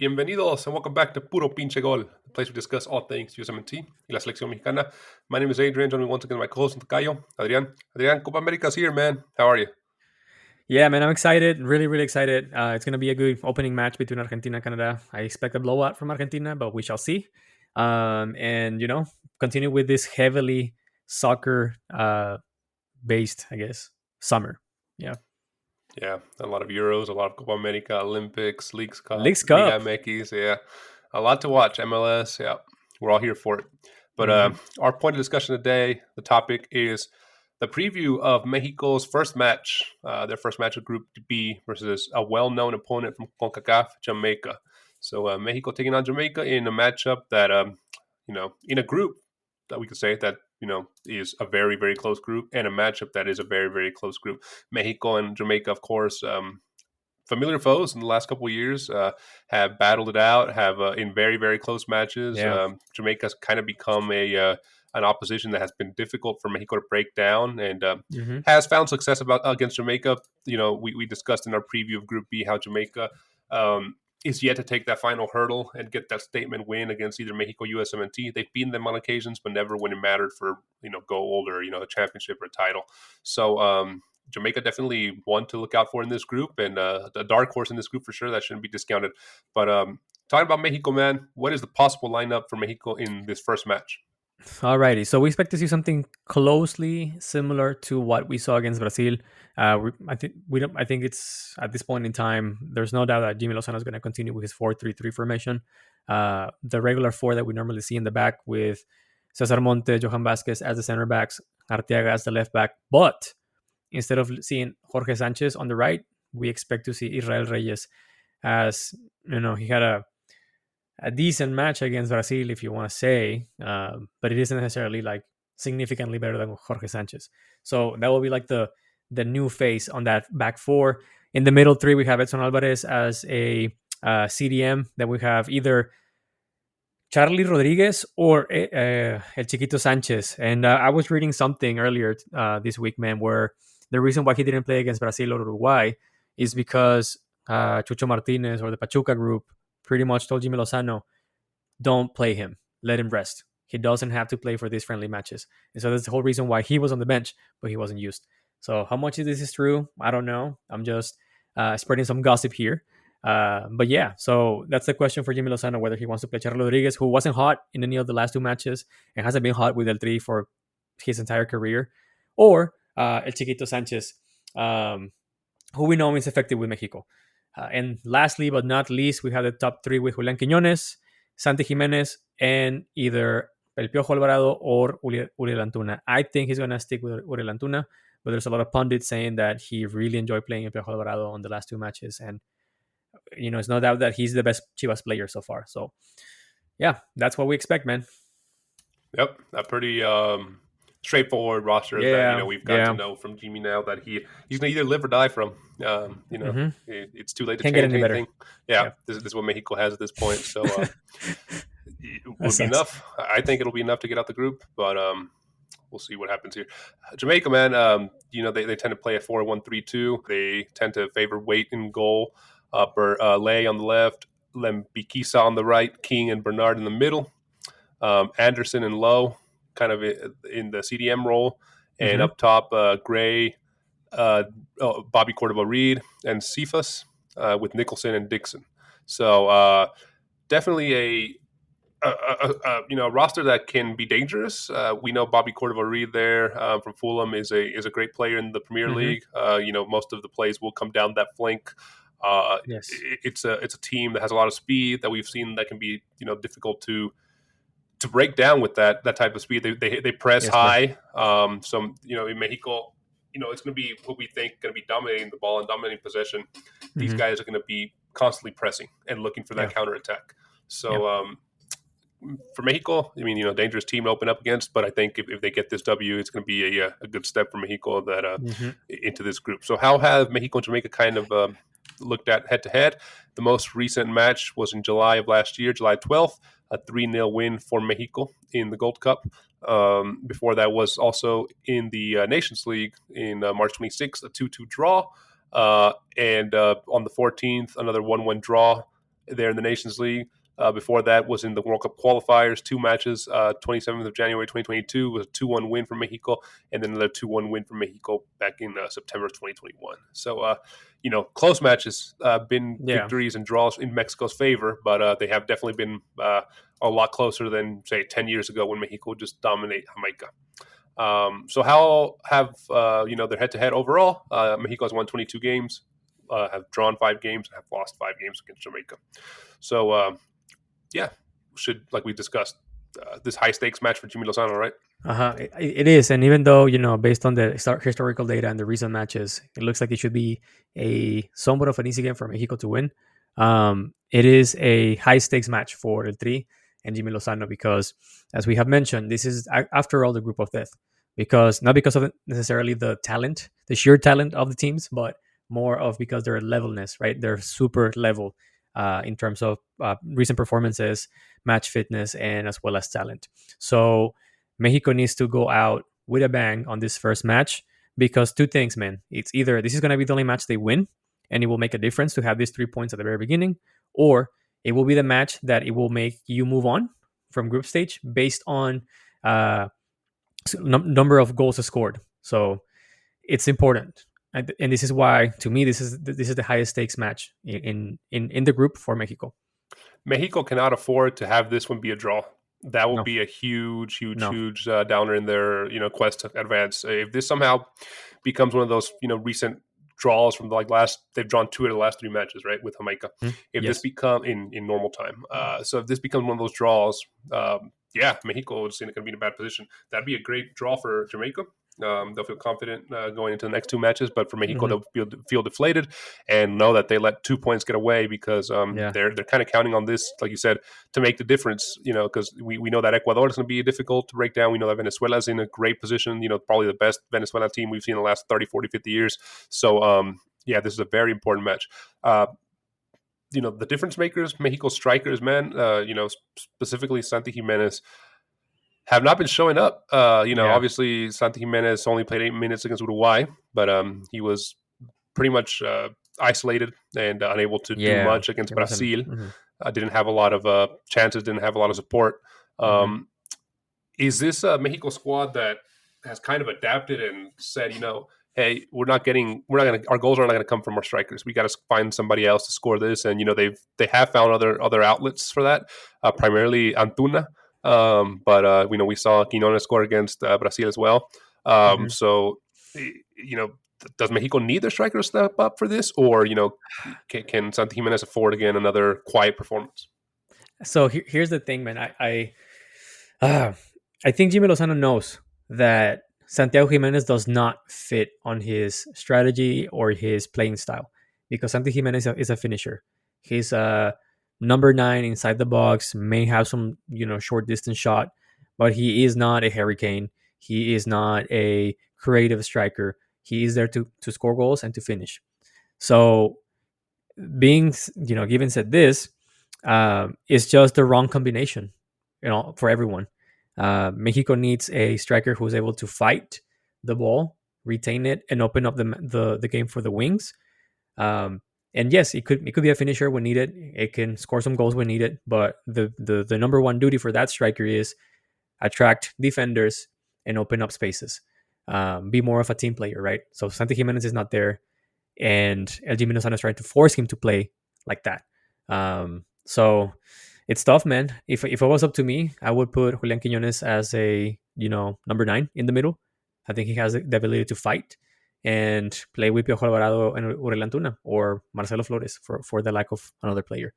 Bienvenidos and welcome back to Puro Pinche Gol, the place we discuss all things USMNT y la selección mexicana. My name is Adrian, joining me once again my co-host Tocayo, Adrian. Adrian, Copa América's here, man. How are you? Yeah, man, I'm excited. Really, really excited. It's going to be a good opening match between Argentina and Canada. I expect a blowout from Argentina, but we shall see. And, continue with this heavily soccer based, I guess, summer. Yeah. Yeah, a lot of Euros, a lot of Copa América, Olympics, Leagues Cup, Leagues Cup. ligamx, yeah. A lot to watch, MLS, yeah. We're all here for it. But our point of discussion today, the topic is the preview of Mexico's first match, their first match of Group B versus a well-known opponent from CONCACAF, Jamaica. So Mexico taking on Jamaica in a matchup that, in a group that we could say that, is a very, very close group and a matchup that is a very, very close group. Mexico and Jamaica, of course, familiar foes in the last couple of years, have battled it out, have in very, very close matches. Yeah. Jamaica's kind of become an opposition that has been difficult for Mexico to break down and has found success against Jamaica. We discussed in our preview of Group B how Jamaica is yet to take that final hurdle and get that statement win against either Mexico or USMNT. They've beaten them on occasions, but never when it mattered for, gold or, a championship or a title. So Jamaica definitely one to look out for in this group, and the dark horse in this group for sure. That shouldn't be discounted. But talking about Mexico, man, what is the possible lineup for Mexico in this first match? Alrighty, so we expect to see something closely similar to what we saw against Brazil. I think it's at this point in time. There's no doubt that Jimmylozano is going to continue with his 4-3-3 formation. The regular four that we normally see in the back with Cesar Monte, Johan Vazquez as the center backs, Arteaga as the left back. But instead of seeing Jorge Sanchez on the right, we expect to see Israel Reyes as he had a decent match against Brazil, if you want to say, but it isn't necessarily like significantly better than Jorge Sanchez. So that will be like the new face on that back four. In the middle three, we have Edsonalvarez as a CDM. Then we have either Charlie Rodriguez or El Chiquito Sanchez. And I was reading something earlier this week, man, where the reason why he didn't play against Brazil or Uruguay is because Chucho Martinez or the Pachuca group pretty much told Jimmylozano, don't play him. Let him rest. He doesn't have to play for these friendly matches. And so that's the whole reason why he was on the bench, but he wasn't used. So how much of this is true? I don't know. I'm just spreading some gossip here. But yeah, so that's the question for Jimmylozano, whether he wants to play Charlie Rodriguez, who wasn't hot in any of the last two matches and hasn't been hot with eltri for his entire career, or El Chiquito Sanchez, who we know is effective with Mexico. And lastly, but not least, we have the top three with Julián Quiñones, santigimenez, and either El Piojo Alvarado or Uriel Antuna. I think he's going to stick with Uriel Antuna, but there's a lot of pundits saying that he really enjoyed playing El Piojo Alvarado on the last two matches. And, it's no doubt that he's the best Chivas player so far. So, yeah, that's what we expect, man. Yep, a pretty straightforward roster that we've got to know from Jimmy now that he's gonna either live or die from. It's too late to change anything. Yeah. This is what Mexico has at this point. So it will be enough. I think it'll be enough to get out the group, but we'll see what happens here. Jamaica, man, they tend to play a 4-1-3-2. They tend to favor weight in goal. Lay on the left, Lembikisa on the right, King and Bernard in the middle, Anderson and Lowe kind of in the CDM role, and up top, Gray, Bobby Cordova-Reed, and Cephas with Nicholson and Dixon. So definitely a roster that can be dangerous. We know Bobby Cordova-Reed there from Fulham is a great player in the Premier League. Most of the plays will come down that flank. Yes. It's a team that has a lot of speed that we've seen that can be difficult to break down with that type of speed. They press high. So in Mexico, it's going to be what we think going to be dominating the ball and dominating possession. These guys are going to be constantly pressing and looking for that counterattack. So for Mexico, dangerous team to open up against. But I think if they get this W, it's going to be a good step for Mexico into this group. So how have Mexico and Jamaica kind of looked at head-to-head? The most recent match was in July of last year, July 12th. A 3-0 win for Mexico in the Gold Cup. Before that was also in the Nations League in March 26th, a 2-2 draw. And on the 14th, another 1-1 draw there in the Nations League. Before that was in the World Cup qualifiers, 2 matches. 27th of January 2022 was a 2-1 win for Mexico, and then another 2-1 win for Mexico back in September 2021. So, close matches, been victories and draws in Mexico's favor, but they have definitely been a lot closer than, say, 10 years ago when Mexico just dominated Jamaica. So how have, their head-to-head overall? Mexico has won 22 games, have drawn 5 games, and have lost 5 games against Jamaica. So, should, like we discussed, this high-stakes match for Jimmylozano, right? It is, and even though, based on the historical data and the recent matches, it looks like it should be a somewhat of an easy game for Mexico to win. It is a high-stakes match for eltri and Jimmylozano because, as we have mentioned, this is, after all, the group of death. Not because of necessarily the talent, the sheer talent of the teams, but more of because their levelness, right? They're super level in terms of recent performances, match fitness, and as well as talent. So Mexico needs to go out with a bang on this first match because 2 things, man. It's either this is going to be the only match they win and it will make a difference to have these 3 points at the very beginning, or it will be the match that it will make you move on from group stage based on number of goals scored. So it's important. And this is why, to me, this is the highest stakes match in the group for Mexico. Mexico cannot afford to have this one be a draw. That will be a huge downer in their quest to advance. If this somehow becomes one of those recent draws from they've drawn 2 of the last 3 matches, right, with Jamaica. If this become in normal time, so if this becomes one of those draws, Mexico is going to be in a bad position. That'd be a great draw for Jamaica. They'll feel confident going into the next 2 matches, but for Mexico, they'll feel deflated and know that they let 2 points get away because they're kind of counting on this, like you said, to make the difference. Because we know that Ecuador is going to be difficult to break down. We know that Venezuela is in a great position. Probably the best Venezuela team we've seen in the last 30, 40, 50 years. So this is a very important match. The difference makers, Mexico strikers, man. Specifically santigimenez, have not been showing up. Obviously santigimenez only played 8 minutes against Uruguay, but he was pretty much isolated and unable to do much against Brazil. Didn't have a lot of chances, didn't have a lot of support. Is this a Mexico squad that has kind of adapted and said, hey, our goals are not going to come from our strikers. We got to find somebody else to score this. And, they have found other outlets for that, primarily Antuna. But we saw Quinones score against Brazil as well. So, does Mexico need their striker to step up for this? Or, can Santigimenez afford, again, another quiet performance? So here's the thing, man. I think Jimmylozano knows that Santiago Jimenez does not fit on his strategy or his playing style because Santi Jimenez is a finisher. He's a number 9 inside the box, may have some short distance shot, but he is not a hurricane. He is not a creative striker. He is there to score goals and to finish. So being given said this, it's just the wrong combination for everyone. Mexico needs a striker who's able to fight the ball, retain it, and open up the game for the wings. And yes, it could be a finisher when needed. It can score some goals when needed. But the number 1 duty for that striker is attract defenders and open up spaces. Be more of a team player, right? So Santigimenez is not there, and El Jimmylozano is trying to force him to play like that. So it's tough, man. If it was up to me, I would put Julian Quinones as a number 9 in the middle. I think he has the ability to fight and play with Piojo Alvarado and Aurelio Antuna or Marcelo Flores for the lack of another player.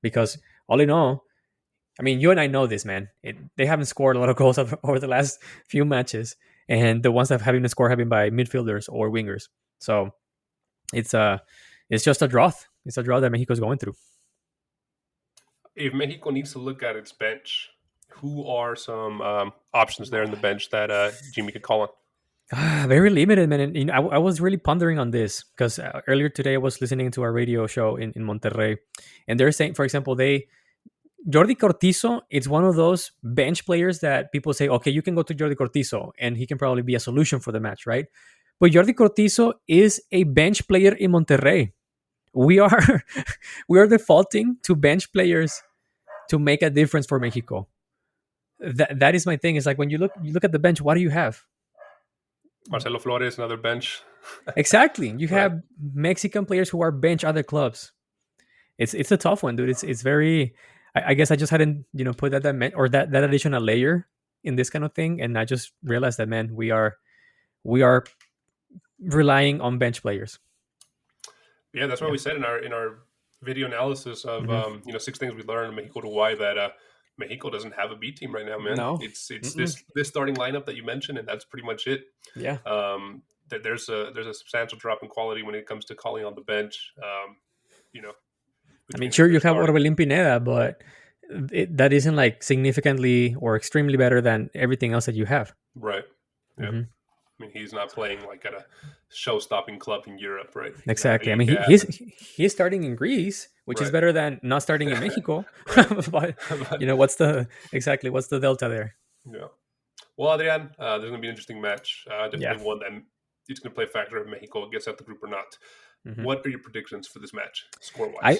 Because all in all, I mean, you and I know this, man. They haven't scored a lot of goals over the last few matches, and the ones that have been scored have been by midfielders or wingers. So it's just a drought. It's a drought that Mexico is going through. If Mexico needs to look at its bench, who are some options there in the bench that Jimmy could call on? Very limited, man. And, I was really pondering on this because earlier today I was listening to a radio show in Monterrey, and they're saying, for example, Jordi Cortizo, it's one of those bench players that people say, okay, you can go to Jordi Cortizo and he can probably be a solution for the match, right? But Jordi Cortizo is a bench player in Monterrey. we are we are defaulting to bench players to make a difference for Mexico. That is my thing. It's like when you look at the bench, what do you have? Marcelo Flores, another bench. Exactly. You have Mexican players who are bench other clubs. It's a tough one, dude. It's very. I guess I just hadn't put that additional layer in this kind of thing, and I just realized that, man, we are relying on bench players. Yeah, that's what we said in our video analysis of 6 things we learned in Mexico to why that Mexico doesn't have a B team right now, man. No. It's this starting lineup that you mentioned, and that's pretty much it. Yeah. There's a substantial drop in quality when it comes to calling on the bench. I mean, sure, you have Orbelin Pineda, but that isn't like significantly or extremely better than everything else that you have. Right. Yeah. I mean, he's not playing like at a show-stopping club in Europe, right? Exactly. I mean, he's starting in Greece, which is better than not starting in Mexico. But what's the delta there? Yeah. Well, Adrian, there's going to be an interesting match. Definitely one that it's going to play a factor if Mexico gets out the group or not. What are your predictions for this match, score-wise?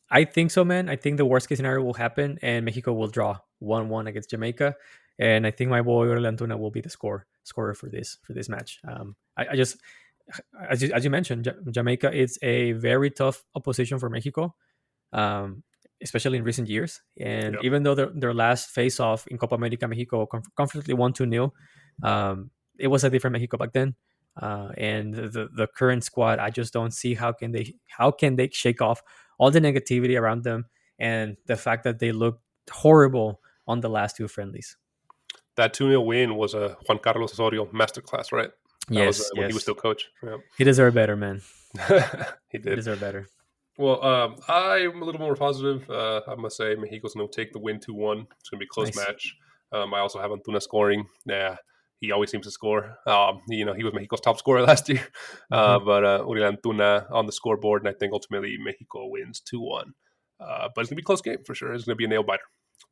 I think so, man. I think the worst case scenario will happen, and Mexico will draw 1-1 against Jamaica. And I think my boy Orel Antuna will be the scorer for this match. I just, as you mentioned, Jamaica is a very tough opposition for Mexico, especially in recent years. And even though their last face-off in Copa America, Mexico comfortably won 2-0, it was a different Mexico back then. And the current squad, I just don't see how can they shake off all the negativity around them and the fact that they looked horrible on the last two friendlies. That 2-0 win was a Juan Carlos Osorio masterclass, right? Yes, when he was still coach. Yeah. He deserved better, man. He did. He deserved better. Well, I'm a little more positive. I must say Mexico's going to take the win 2-1. It's going to be a close match. I also have Antuna scoring. Yeah, he always seems to score. He was Mexico's top scorer last year. But Uriel Antuna on the scoreboard, and I think ultimately Mexico wins 2-1. But it's going to be a close game for sure. It's going to be a nail-biter.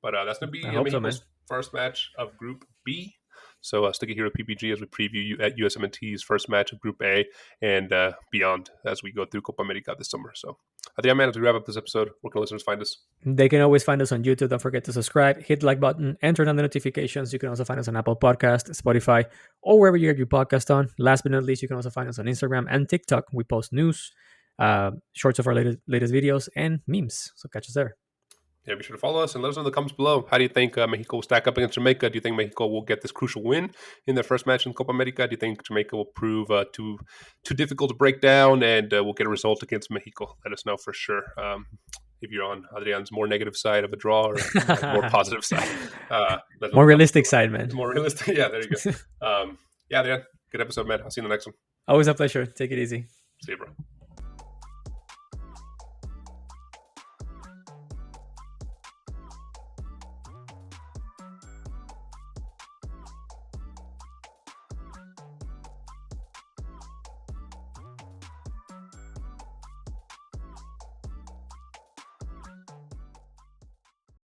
But that's going to be Mexico's first match of Group B. So stick it here with PPG as we preview at USMNT's first match of Group A and beyond as we go through Copa America this summer. So I think, man, as we wrap up this episode, where can listeners find us? They can always find us on YouTube. Don't forget to subscribe, hit the like button, and turn on the notifications. You can also find us on Apple Podcast, Spotify, or wherever you get your podcast on. Last but not least, you can also find us on Instagram and TikTok. We post news, shorts of our latest videos, and memes. So catch us there. Yeah, be sure to follow us and let us know in the comments below. How do you think Mexico will stack up against Jamaica? Do you think Mexico will get this crucial win in their first match in Copa America? Do you think Jamaica will prove too difficult to break down and will get a result against Mexico? Let us know for sure. If you're on Adrian's more negative side of a draw or more positive side. More realistic side, man. More realistic. Yeah, there you go. Yeah, Adrian, good episode, man. I'll see you in the next one. Always a pleasure. Take it easy. See you, bro.